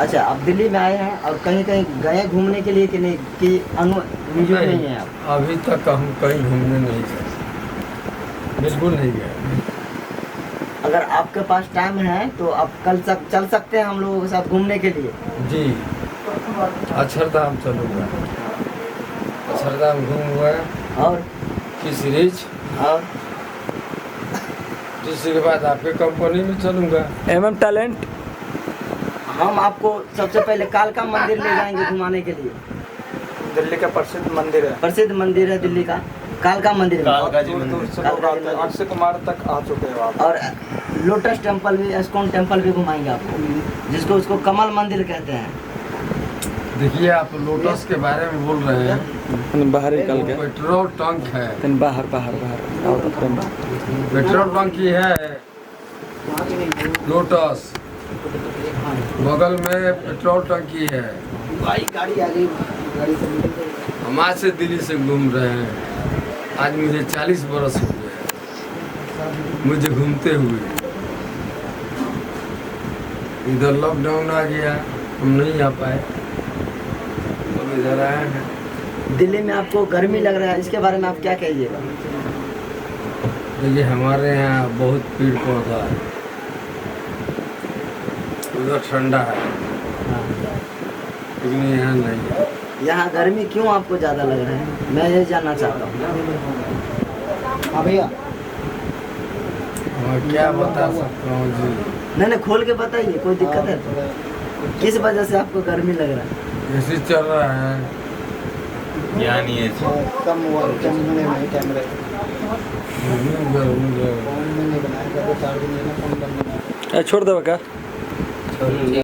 अच्छा, आप दिल्ली में आए हैं और कहीं कहीं गए घूमने के लिए कि नहीं, कि वीडियो नहीं है आप? अभी तक हम कहीं घूमने नहीं गए, बिल्कुल नहीं गए। अगर आपके पास टाइम है तो आप कल चल सकते हैं हम लोगों के साथ घूमने के लिए। जी, अक्षरधाम चलूँगा, अक्षरधाम घूमूँगा और किस रिच, और दूसरी बात आपके कंपनी में चलूँगा। टैलेंट। हम आपको सबसे पहले कालका मंदिर ले जाएंगे घुमाने के लिए। दिल्ली का प्रसिद्ध मंदिर है। प्रसिद्ध मंदिर है दिल्ली का कालका मंदिर में। दूर दूर से लोग आते हैं, अक्षय कुमार तक आ चुके हैं आप। और लोटस टेम्पल भी, इस्कॉन टेम्पल भी घुमाएंगे आपको, जिसको उसको कमल मंदिर कहते हैं। देखिए, आप लोटस के बारे में बोल रहे हैं, बाहर निकल वो गया। पेट्रोल टंक है, बाहर बाहर बाहर आओ तो फ्रेम बाहर। पेट्रोल टंकी है लोटस, बगल में पेट्रोल टंकी है। गाड़ी आ गई, गाड़ी से हम आज से दिल्ली से घूम रहे हैं, आज मुझे 40 बरस हो गए मुझे घूमते हुए। इधर लॉकडाउन आ गया, हम नहीं आ पाए, तो इधर आए हैं। दिल्ली में आपको गर्मी लग रहा है, इसके बारे में आप क्या कहिएगा? देखिए, हमारे यहाँ बहुत पेड़ पौधा है, उधर ठंडा है, लेकिन यहाँ नहीं है। यहाँ गर्मी क्यों आपको ज़्यादा लग रहा है, मैं ये जानना चाहता हूँ। हाँ भैया, और क्या बता सकता हूँ जी। नहीं खोल के बताइए, कोई दिक्कत है तो? किस वजह से आपको गर्मी लग रहा है? ऐसे चल रहा है, यहाँ नहीं है कम कैमरे में कैमरे छोड़ दे का।